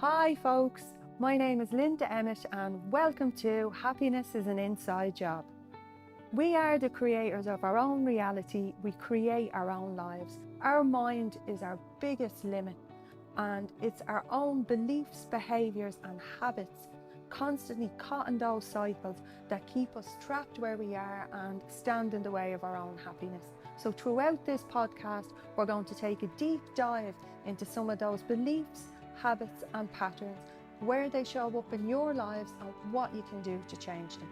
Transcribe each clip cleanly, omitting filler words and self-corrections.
Hi folks, my name is Linda Emmett and welcome to Happiness is an Inside Job. We are the creators of our own reality, we create our own lives. Our mind is our biggest limit and it's our own beliefs, behaviours and habits constantly caught in those cycles that keep us trapped where we are and stand in the way of our own happiness. So throughout this podcast, we're going to take a deep dive into some of those beliefs, habits and patterns, where they show up in your lives and what you can do to change them.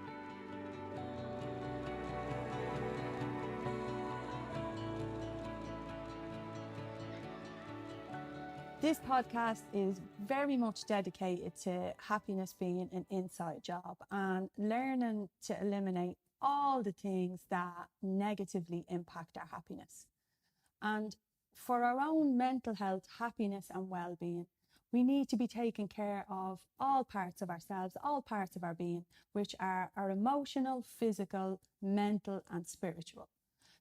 This podcast is very much dedicated to happiness being an inside job and learning to eliminate all the things that negatively impact our happiness. And for our own mental health, happiness and well-being, we need to be taking care of all parts of ourselves, all parts of our being, which are our emotional, physical, mental and spiritual.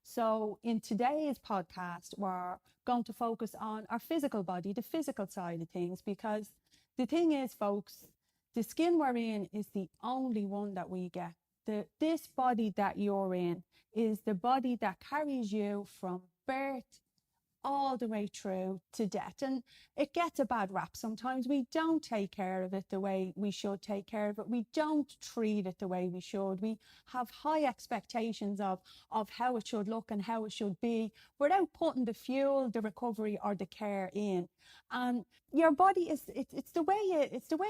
So in today's podcast, we're going to focus on our physical body, the physical side of things, because the thing is, folks, the skin we're in is the only one that we get. This body that you're in is the body that carries you from birth all the way through to death, and it gets a bad rap sometimes. We don't take care of it the way we should take care of it. We don't treat it the way we should. We have high expectations of how it should look and how it should be without putting the fuel, the recovery or the care in. And your body is it's the way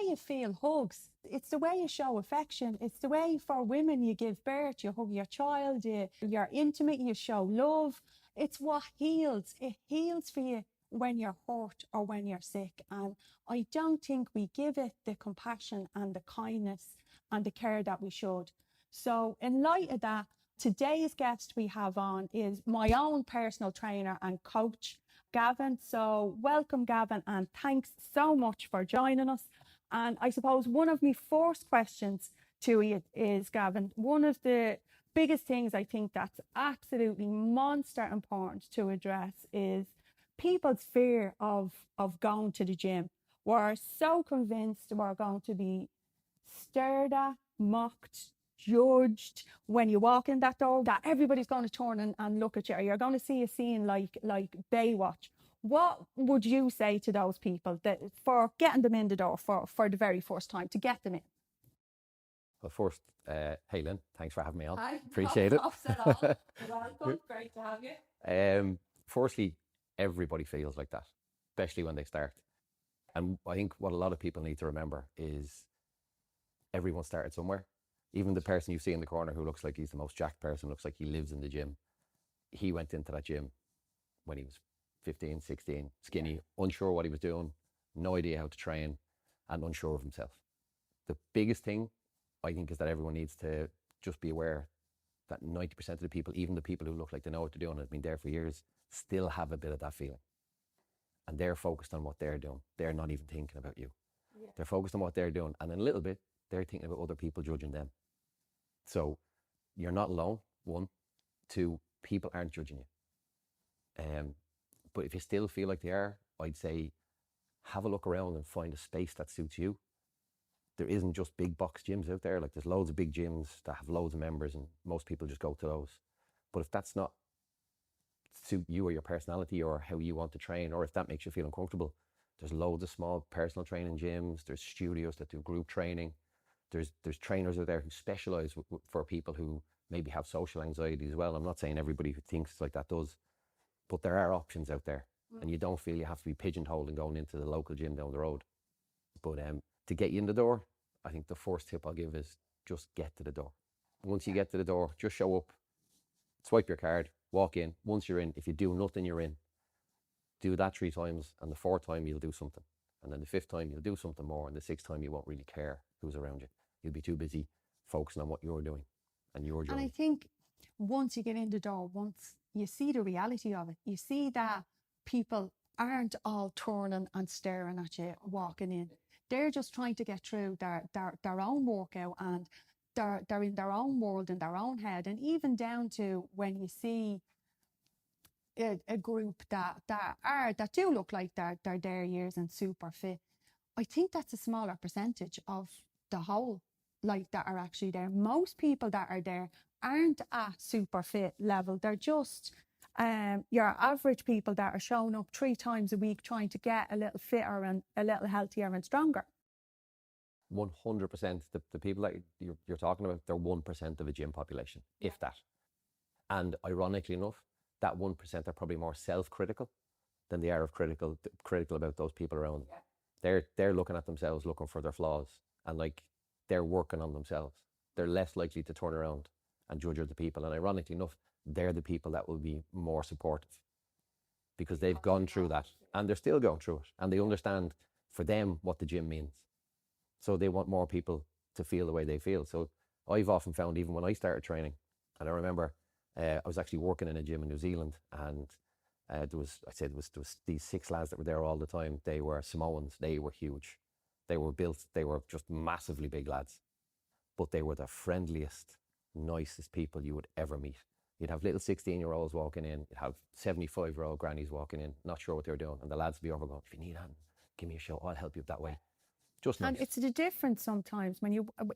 you feel hugs. It's the way you show affection. It's the way, for women, you give birth, you hug your child, you're intimate, you show love. It's what heals. It heals for you when you're hurt or when you're sick. And I don't think we give it the compassion and the kindness and the care that we should. So in light of that, today's guest we have on is my own personal trainer and coach, Gavin. So welcome, Gavin, and thanks so much for joining us. And I suppose one of my first questions to you is, Gavin, one of the biggest things I think that's absolutely monster important to address is people's fear of going to the gym. We're so convinced we're going to be stared at, mocked, judged when you walk in that door, that everybody's going to turn and look at you, or you're going to see a scene like Baywatch. What would you say to those people that for getting them in the door for the very first time, to get them in? Well, first, hey Lynn, thanks for having me on. Hi, Appreciate it. Welcome, great to have you. Firstly, everybody feels like that, especially when they start. And I think what a lot of people need to remember is everyone started somewhere. Even the person you see in the corner who looks like he's the most jacked person, looks like he lives in the gym. He went into that gym when he was 15, 16, skinny, unsure what he was doing, no idea how to train, and unsure of himself. The biggest thing I think is that everyone needs to just be aware that 90% of the people, even the people who look like they know what they're doing and have been there for years, still have a bit of that feeling. And they're focused on what they're doing. They're not even thinking about you. Yeah. They're focused on what they're doing. And in a little bit, they're thinking about other people judging them. So you're not alone, one. Two, people aren't judging you. But if you still feel like they are, I'd say have a look around and find a space that suits you. There isn't just big box gyms out there. Like, there's loads of big gyms that have loads of members and most people just go to those. But if that's not suit you or your personality or how you want to train, or if that makes you feel uncomfortable, there's loads of small personal training gyms. There's studios that do group training. There's trainers out there who specialize for people who maybe have social anxiety as well. I'm not saying everybody who thinks like that does, but there are options out there. And you don't feel you have to be pigeonholed and going into the local gym down the road. But to get you in the door, I think the first tip I'll give is just get to the door. Once you get to the door, just show up, swipe your card, walk in. Once you're in, if you do nothing, you're in. Do that 3 times, and the 4th time you'll do something. And then the 5th time you'll do something more, and the 6th time you won't really care who's around you. You'll be too busy focusing on what you're doing and your journey. And I think once you get in the door, once you see the reality of it, you see that people aren't all turning and staring at you walking in. They're just trying to get through their own workout, and they're in their own world, in their own head. And even down to when you see a group that do look like they're their years and super fit, I think that's a smaller percentage of the whole, like, that are actually there. Most people that are there aren't at super fit level. They're just your average people that are showing up 3 times a week trying to get a little fitter and a little healthier and stronger. 100%. The people that you're talking about, they're 1% of a gym population, if that. And ironically enough, that 1% are probably more self-critical than they are of critical about those people around them. They're looking at themselves, looking for their flaws, and like they're working on themselves. They're less likely to turn around and judge other people. And ironically enough, they're the people that will be more supportive because they've gone through that and they're still going through it, and they understand for them what the gym means. So they want more people to feel the way they feel. So I've often found, even when I started training, and I remember I was actually working in a gym in New Zealand, and there was these 6 lads that were there all the time. They were Samoans. They were huge. They were built. They were just massively big lads. But they were the friendliest, nicest people you would ever meet. You'd have little 16-year-olds walking in. You'd have 75-year-old grannies walking in, not sure what they were doing. And the lads would be over going, if you need a hand, give me a shout. I'll help you that way. Just nice. And it's the difference sometimes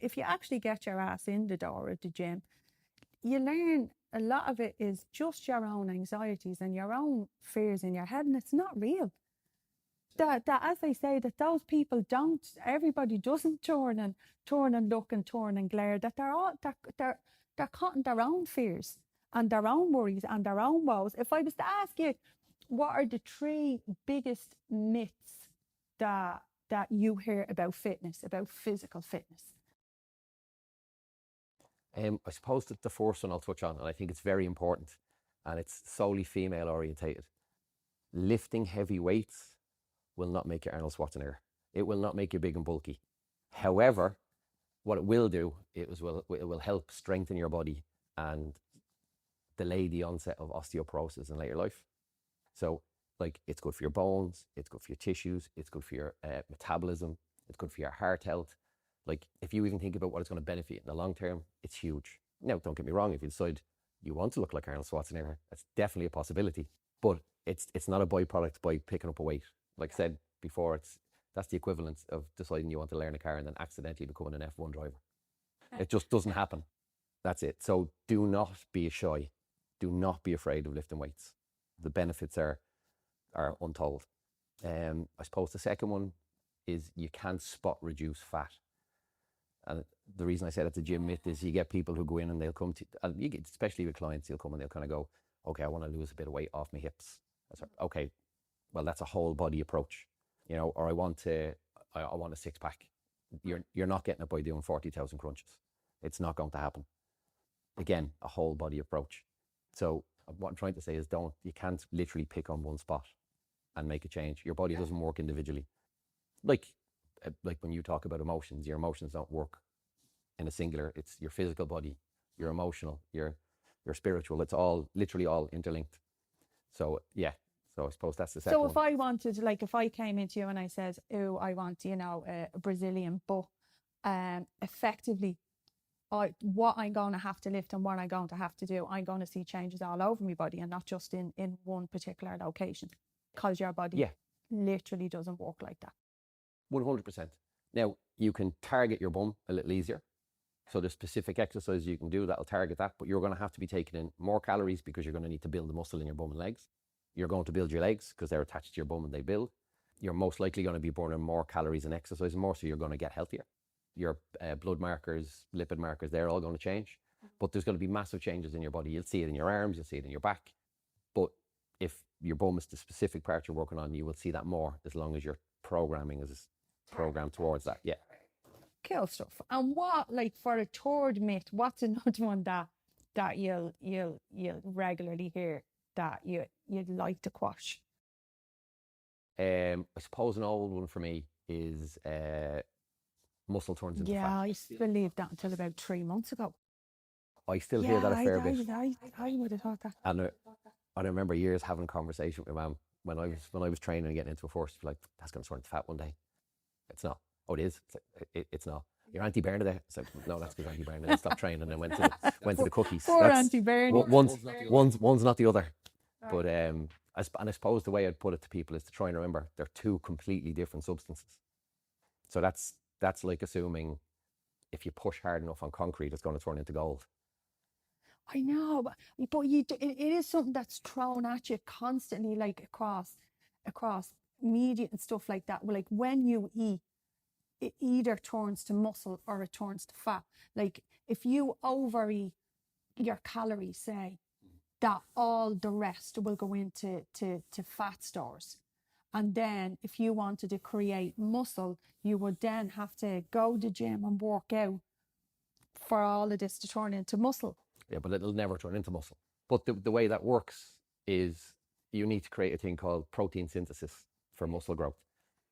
if you actually get your ass in the door at the gym, you learn a lot of it is just your own anxieties and your own fears in your head, and it's not real. That as they say, that those people everybody doesn't turn and look and turn and glare, that they're caught in their own fears and their own worries and their own woes. If I was to ask you, what are the 3 biggest myths that you hear about fitness, about physical fitness? I suppose that the first one I'll touch on, and I think it's very important, and it's solely female orientated. Lifting heavy weights will not make you Arnold Schwarzenegger. It will not make you big and bulky. However, what it will do is it will help strengthen your body and delay the onset of osteoporosis in later life. So, like, it's good for your bones, it's good for your tissues, it's good for your metabolism, it's good for your heart health. Like, if you even think about what it's going to benefit in the long term, it's huge. Now, don't get me wrong, if you decide you want to look like Arnold Schwarzenegger, that's definitely a possibility. But it's not a byproduct by picking up a weight. Like I said before, that's the equivalent of deciding you want to learn a car and then accidentally becoming an F1 driver. It just doesn't happen. That's it. So do not be shy. Do not be afraid of lifting weights. The benefits are untold. I suppose the second one is you can't spot reduce fat. And the reason I said it's a gym myth is you get people who go in and they'll come to, and you get, especially with clients, you'll come and they'll kind of go, okay, I want to lose a bit of weight off my hips. I said, okay, well, that's a whole body approach, or I want a 6-pack. You're not getting it by doing 40,000 crunches. It's not going to happen. Again, a whole body approach. So what I'm trying to say is you can't literally pick on one spot and make a change. Your body doesn't work individually. Like when you talk about emotions, your emotions don't work in a singular. It's your physical body, your emotional, your spiritual. It's all literally all interlinked. So yeah. So I suppose that's the second one. So if I wanted, if I came into you and I said, oh, I want, a Brazilian butt, effectively, what I'm going to have to lift and what I'm going to have to do, I'm going to see changes all over my body and not just in one particular location, because your body literally doesn't work like that. 100%. Now, you can target your bum a little easier. So there's specific exercises you can do that'll target that, but you're going to have to be taking in more calories because you're going to need to build the muscle in your bum and legs. You're going to build your legs because they're attached to your bum and they build. You're most likely going to be burning more calories and exercising more, so you're going to get healthier. Your blood markers, lipid markers, they're all going to change. But there's going to be massive changes in your body. You'll see it in your arms, you'll see it in your back. But if your bum is the specific part you're working on, you will see that more as long as your programming is programmed towards that. Yeah. Cool stuff. And what, for a third myth, what's another one that you'll regularly hear that you'd like to quash? I suppose an old one for me is muscle turns into fat. Yeah, I believed that until about 3 months ago. I still hear that a fair bit. I would have thought that. And I remember years having a conversation with my mum when I was training and getting into a force, like, that's going to turn into fat one day. It's not. Oh, it is. It's like, it's not. Your Auntie Bernadette. It's like, no, that's because Auntie Bernadette stopped training and went to the cookies. Poor Auntie Bernadette. One's not the other. But I suppose the way I'd put it to people is to try and remember they're 2 completely different substances. So that's like assuming if you push hard enough on concrete, it's going to turn into gold. I know, but it is something that's thrown at you constantly, like across media and stuff like that. Like when you eat, it either turns to muscle or it turns to fat. Like if you overeat your calories, say, that all the rest will go into to fat stores. And then if you wanted to create muscle, you would then have to go to the gym and work out for all of this to turn into muscle. Yeah, but it'll never turn into muscle. But the way that works is you need to create a thing called protein synthesis for muscle growth.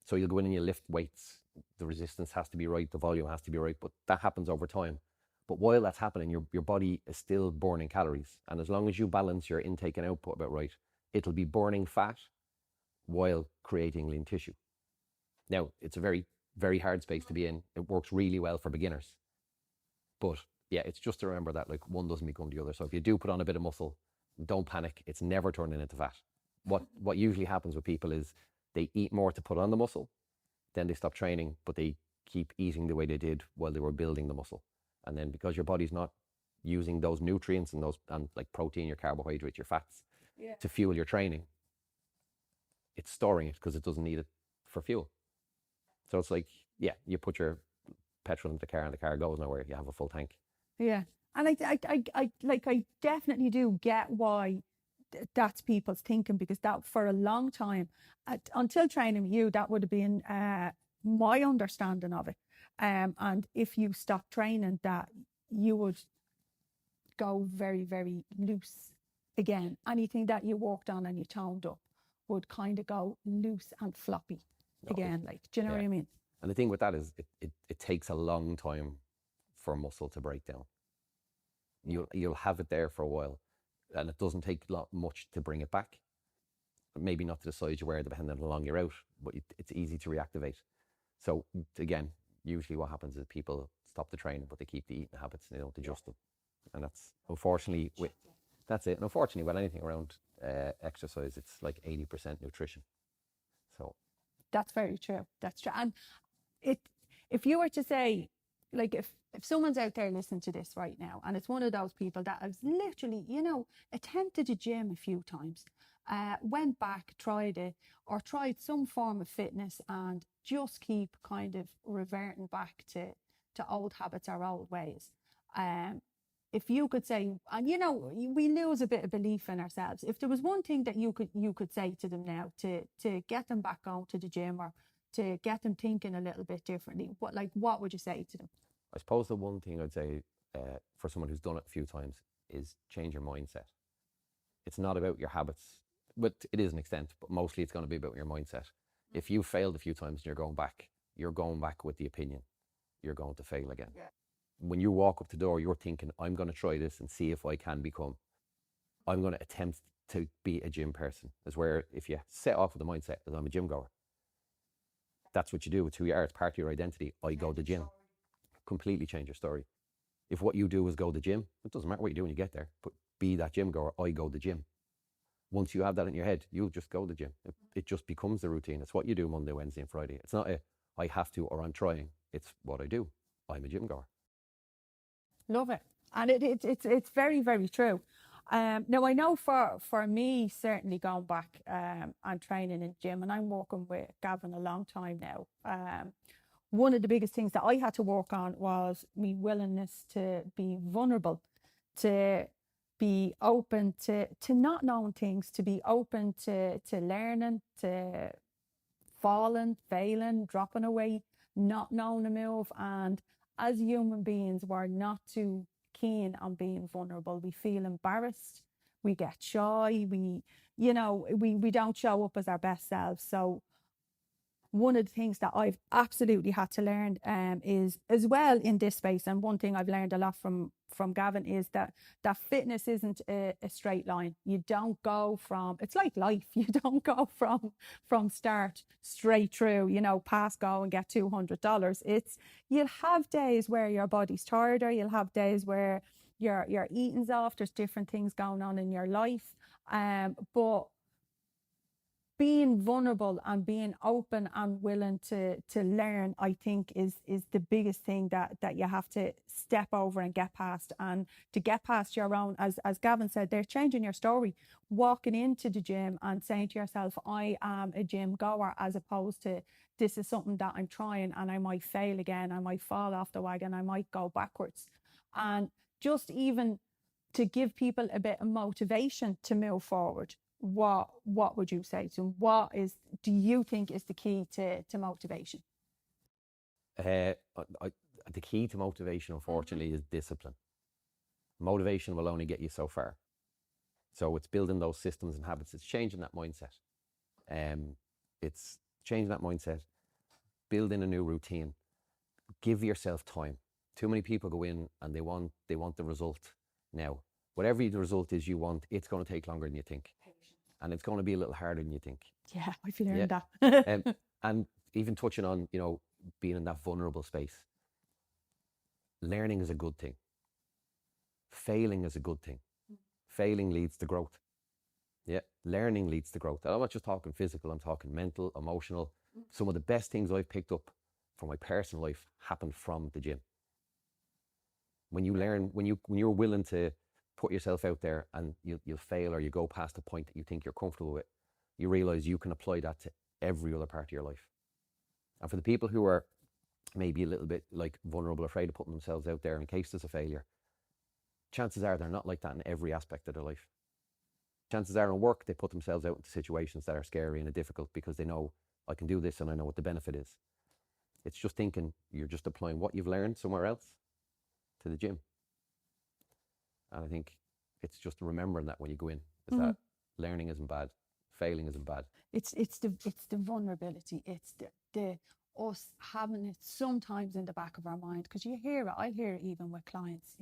So you'll go in and you lift weights. The resistance has to be right, the volume has to be right, but that happens over time. But while that's happening, your body is still burning calories. And as long as you balance your intake and output about right, it'll be burning fat while creating lean tissue. Now, it's a very, very hard space to be in. It works really well for beginners. But yeah, it's just to remember that like one doesn't become the other. So if you do put on a bit of muscle, don't panic. It's never turning into fat. What usually happens with people is they eat more to put on the muscle, then they stop training, but they keep eating the way they did while they were building the muscle. And then because your body's not using those nutrients and like protein, your carbohydrates, your fats to fuel your training, it's storing it because it doesn't need it for fuel. So it's like, yeah, you put your petrol into the car and the car goes nowhere. You have a full tank. Yeah. And I definitely do get why that's people's thinking, because that for a long time, until training with you, that would have been my understanding of it. And if you stop training, that you would go very, very loose again. Anything that you worked on and you toned up would kind of go loose and floppy again. Like, do you know what I mean? And the thing with that is it takes a long time for muscle to break down. You'll have it there for a while, and it doesn't take much to bring it back. Maybe not to the size you were, depending on how long you're out, but it's easy to reactivate. So again, usually what happens is people stop the training, but they keep the eating habits and they don't adjust them. And that's unfortunately that's it. And unfortunately, with anything around exercise, it's like 80% nutrition. So that's very true. That's true. And if you were to say, like, if someone's out there listening to this right now, and it's one of those people that has literally, attempted the gym a few times, went back, tried it, or tried some form of fitness and just keep kind of reverting back to old habits or old ways. If you could say, and we lose a bit of belief in ourselves. If there was one thing that you could say to them now to get them back going to the gym, or to get them thinking a little bit differently, what would you say to them? I suppose the one thing I'd say for someone who's done it a few times is change your mindset. It's not about your habits, but it is an extent, but mostly it's going to be about your mindset. If you failed a few times and you're going back with the opinion, you're going to fail again. Yeah. When you walk up the door, you're thinking, I'm going to try this and see if I'm going to attempt to be a gym person. Is where if you set off with the mindset that I'm a gym goer, that's what you do with who you are. It's part of your identity. I go to the gym. Completely change your story. If what you do is go to the gym, it doesn't matter what you do when you get there, but be that gym goer. I go to the gym. Once you have that in your head, you'll just go to the gym. It just becomes the routine. It's what you do Monday, Wednesday and Friday. It's not I have to or I'm trying. It's what I do. I'm a gym goer. Love it. And it's very, very true. Now, I know for me, certainly going back and training in the gym, and I'm working with Gavin a long time now, one of the biggest things that I had to work on was my willingness to be vulnerable, to be open to not knowing things, to be open to learning, to falling, failing, dropping away, not knowing a move. And as human beings, we're not too keen on being vulnerable. We feel embarrassed, we get shy, we don't show up as our best selves. So one of the things that I've absolutely had to learn is, as well in this space, and one thing I've learned a lot from Gavin, is that fitness isn't a straight line. You don't go from, it's like life, you don't go from start straight through, pass go and get $200. You'll have days where your body's tired, or you'll have days where your eating's off, there's different things going on in your life. But being vulnerable and being open and willing to learn, I think is the biggest thing that you have to step over and get past. And to get past your own, as Gavin said, they're changing your story, walking into the gym and saying to yourself, I am a gym goer, as opposed to this is something that I'm trying and I might fail again, I might fall off the wagon, I might go backwards. And just even to give people a bit of motivation to move forward, what would you say to them? What do you think is the key to motivation? The key to motivation, unfortunately, is discipline. Motivation will only get you so far. So it's building those systems and habits. It's changing that mindset. It's changing that mindset, building a new routine. Give yourself time. Too many people go in and they want the result now. Whatever the result is you want, it's going to take longer than you think. And it's going to be a little harder than you think. Yeah, I've learned that. And even touching on, being in that vulnerable space. Learning is a good thing. Failing is a good thing. Failing leads to growth. Yeah, learning leads to growth. And I'm not just talking physical, I'm talking mental, emotional. Some of the best things I've picked up from my personal life happened from the gym. When you learn, when you're willing to put yourself out there and you'll fail, or you go past the point that you think you're comfortable with, you realize you can apply that to every other part of your life. And for the people who are maybe a little bit like vulnerable, afraid of putting themselves out there in case there's a failure, chances are they're not like that in every aspect of their life. Chances are in work, they put themselves out into situations that are scary and difficult because they know, I can do this and I know what the benefit is. It's just thinking you're just applying what you've learned somewhere else to the gym. And I think it's just remembering that when you go in, is that learning isn't bad, failing isn't bad. It's the vulnerability. It's the us having it sometimes in the back of our mind, because you hear it. I hear it even with clients.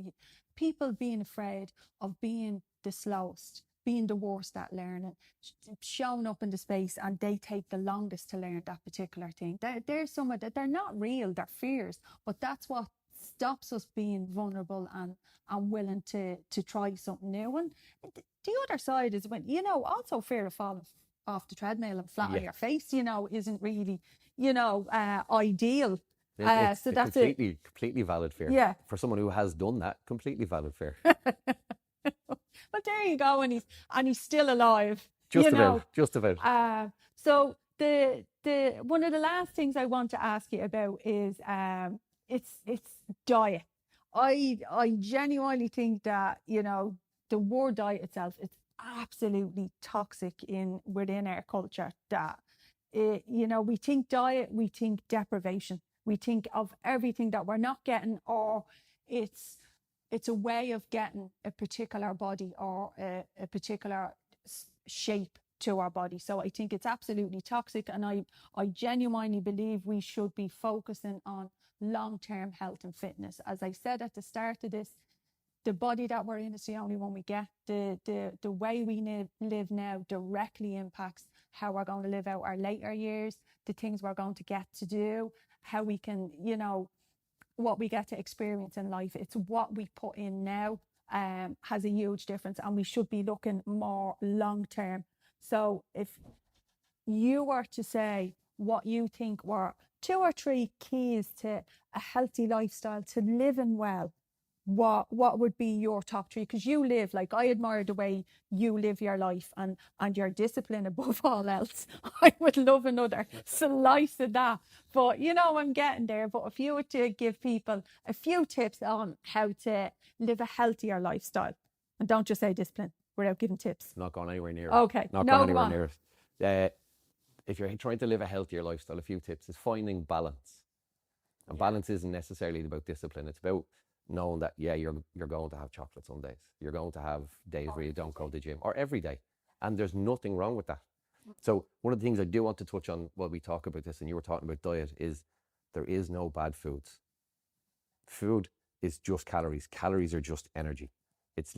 People being afraid of being the slowest, being the worst at learning, showing up in the space, and they take the longest to learn that particular thing. There's some of that. They're not real. They're fears, but that's what stops us being vulnerable and willing to try something new. And the other side is when, also fear of falling off the treadmill and flat on your face, isn't really, ideal. It's so that's completely valid fear. Yeah. For someone who has done that, completely valid fear. But there you go, and he's still alive. Just about. So the one of the last things I want to ask you about is it's diet. I genuinely think that the word diet itself is absolutely toxic within our culture. That we think diet, we think deprivation, we think of everything that we're not getting, or it's a way of getting a particular body or a particular shape to our body. So I think it's absolutely toxic, and I genuinely believe we should be focusing on long-term health and fitness. As I said at the start of this, the body that we're in is the only one we get. The way we live now directly impacts how we're going to live out our later years, the things we're going to get to do, how we can, what we get to experience in life. It's what we put in now has a huge difference, and we should be looking more long-term. So if you were to say what you think were 2 or 3 keys to a healthy lifestyle, to living well, what would be your top 3? Because you live, like, I admire the way you live your life and your discipline above all else. I would love another slice of that, but I'm getting there. But if you were to give people a few tips on how to live a healthier lifestyle, and don't just say discipline without giving tips. Not going anywhere near it. Okay. Not going anywhere near it. If you're trying to live a healthier lifestyle, a few tips is finding balance. And balance isn't necessarily about discipline. It's about knowing that, you're going to have chocolate some days. You're going to have days where you don't go to the gym, or every day. And there's nothing wrong with that. So one of the things I do want to touch on while we talk about this, and you were talking about diet, is there is no bad foods. Food is just calories. Calories are just energy. It's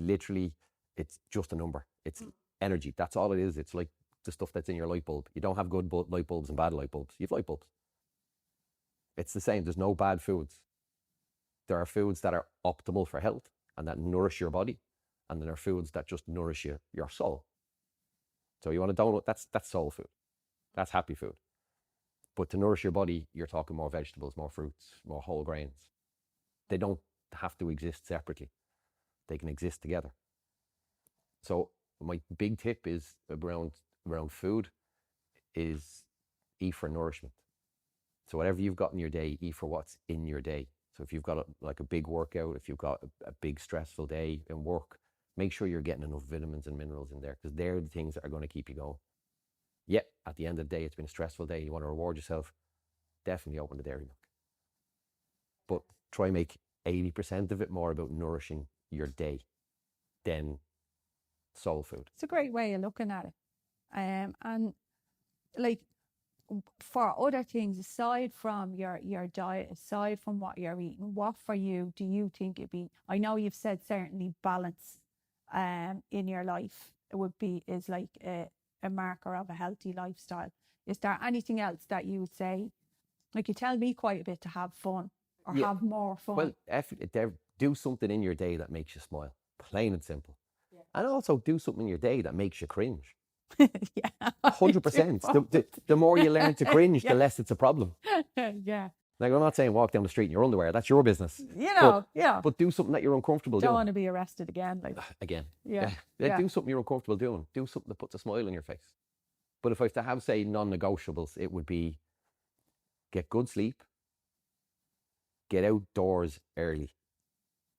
just a number. It's energy. That's all it is. It's like the stuff that's in your light bulb. You don't have good light bulbs and bad light bulbs. You have light bulbs. It's the same. There's no bad foods. There are foods that are optimal for health and that nourish your body, and then there are foods that just nourish your soul. So you want a donut? That's soul food. That's happy food. But to nourish your body, you're talking more vegetables, more fruits, more whole grains. They don't have to exist separately. They can exist together. So my big tip is around food is eat for nourishment. So whatever you've got in your day, eat for what's in your day. So if you've got a big workout, if you've got a big stressful day in work, make sure you're getting enough vitamins and minerals in there, because they're the things that are going to keep you going. Yeah, at the end of the day, it's been a stressful day. You want to reward yourself, definitely open the dairy milk. But try and make 80% of it more about nourishing your day than soul food. It's a great way of looking at it. And like, for other things, aside from your diet, aside from what you're eating, what for you do you think it'd be? I know you've said certainly balance in your life is like a marker of a healthy lifestyle. Is there anything else that you would say? Like, you tell me quite a bit to have fun or have more fun. Well, do something in your day that makes you smile, plain and simple. Yeah. And also do something in your day that makes you cringe. Yeah, 100%. The more you learn to cringe, the less it's a problem. Yeah. Like, I'm not saying walk down the street in your underwear. That's your business. But do something that you're uncomfortable doing. Don't want to be arrested again. Again. Yeah. Do something you're uncomfortable doing. Do something that puts a smile on your face. But if I was to have, say, non-negotiables, it would be get good sleep, get outdoors early,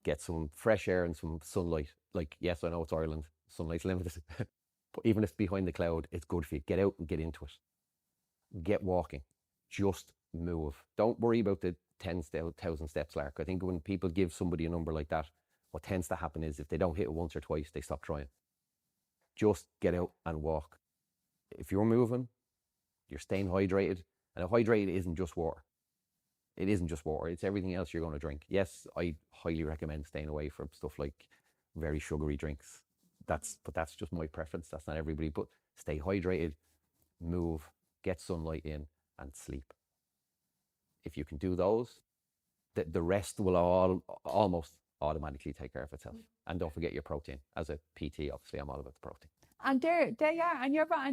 get some fresh air and some sunlight. Like, yes, I know it's Ireland. Sunlight's limited. But even if it's behind the cloud, it's good for you. Get out and get into it. Get walking. Just move. Don't worry about the 10,000 steps, Lark. I think when people give somebody a number like that, what tends to happen is if they don't hit it once or twice, they stop trying. Just get out and walk. If you're moving, you're staying hydrated. And hydrated isn't just water. It isn't just water. It's everything else you're going to drink. Yes, I highly recommend staying away from stuff like very sugary drinks. But that's just my preference. That's not everybody. But stay hydrated, move, get sunlight in, and sleep. If you can do those, the rest will almost automatically take care of itself. And don't forget your protein. As a PT, obviously, I'm all about the protein. And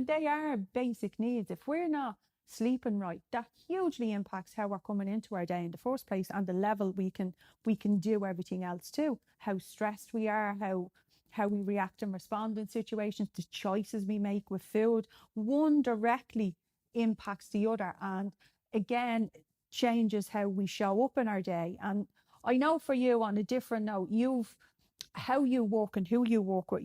they are basic needs. If we're not sleeping right, that hugely impacts how we're coming into our day in the first place, and the level we can do everything else too. How stressed we are, how we react and respond in situations, the choices we make with food. One directly impacts the other, and again changes how we show up in our day. And I know for you, on a different note, how you work and who you work with,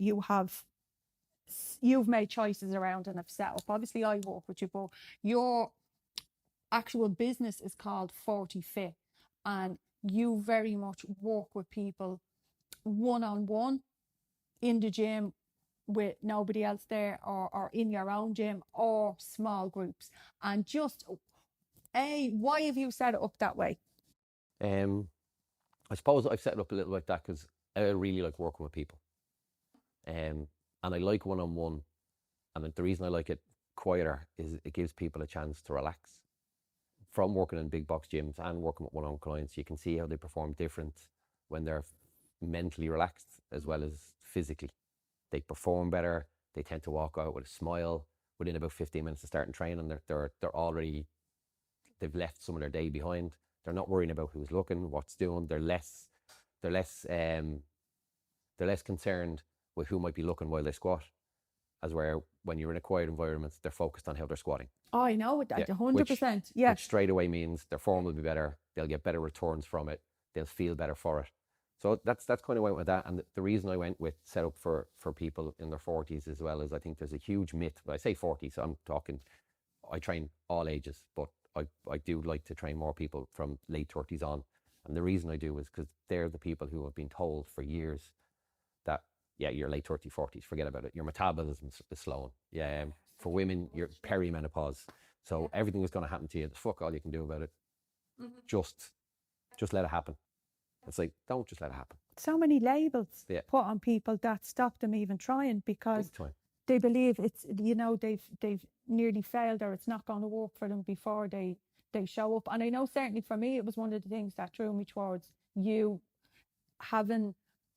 you've made choices around and have set up. Obviously I work with you, but your actual business is called fulfil, and you very much work with people one-on-one in the gym with nobody else there, or in your own gym, or small groups. And just why have you set it up that way? I suppose I've set it up a little like that because I really like working with people. And I like one-on-one. And the reason I like it quieter is it gives people a chance to relax. From working in big box gyms and working with one-on-one clients, you can see how they perform different when they're mentally relaxed as well as physically. They perform better. They tend to walk out with a smile within about 15 minutes of starting training. They're already, they've left some of their day behind. They're not worrying about who's looking, what's doing. They're less concerned with who might be looking while they squat, as where when you're in a quiet environment, they're focused on how they're squatting. Oh, I know that, 100%. Yeah. Which straight away means their form will be better. They'll get better returns from it. They'll feel better for it. So that's kind of went with that. And the reason I went with set up for people in their 40s as well is I think there's a huge myth. When I say 40, so I train all ages, but I do like to train more people from late 30s on. And the reason I do is because they're the people who have been told for years that, yeah, you're late 30s, 40s, forget about it. Your metabolism is slowing. Yeah, for women, you're perimenopause. So everything is going to happen to you. There's fuck all you can do about it. Mm-hmm. Just let it happen. It's like, don't just let it happen. So many labels put on people that stop them even trying because they believe it's, they've nearly failed, or it's not going to work for them before they show up. And I know certainly for me, it was one of the things that drew me towards you having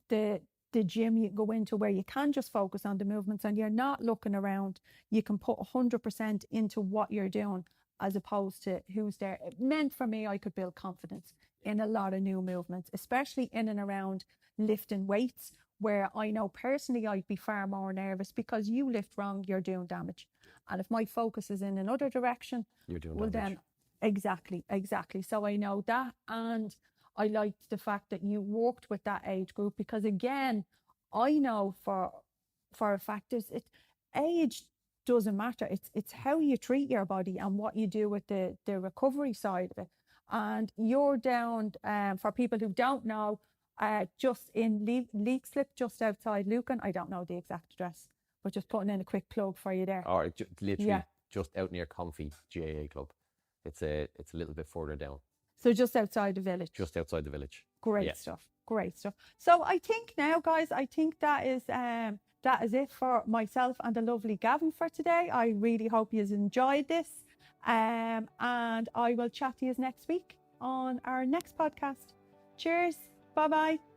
the the gym you go into where you can just focus on the movements and you're not looking around. You can put 100% into what you're doing as opposed to who's there. It meant for me, I could build confidence in a lot of new movements, especially in and around lifting weights, where I know personally I'd be far more nervous because you lift wrong, you're doing damage. And if my focus is in another direction, You're doing well damage. then, exactly. So I know that. And I liked the fact that you worked with that age group because again, I know for a fact age doesn't matter. It's how you treat your body and what you do with the recovery side of it. And you're down, for people who don't know, just in Leakslip, just outside Lucan. I don't know the exact address, but just putting in a quick plug for you there. Or literally just out near Comfy GAA Club. It's a little bit further down. So just outside the village. Just outside the village. Great stuff. So I think now, guys, I think that is it for myself and the lovely Gavin for today. I really hope you enjoyed this. And I will chat to you next week on our next podcast. Cheers. Bye-bye.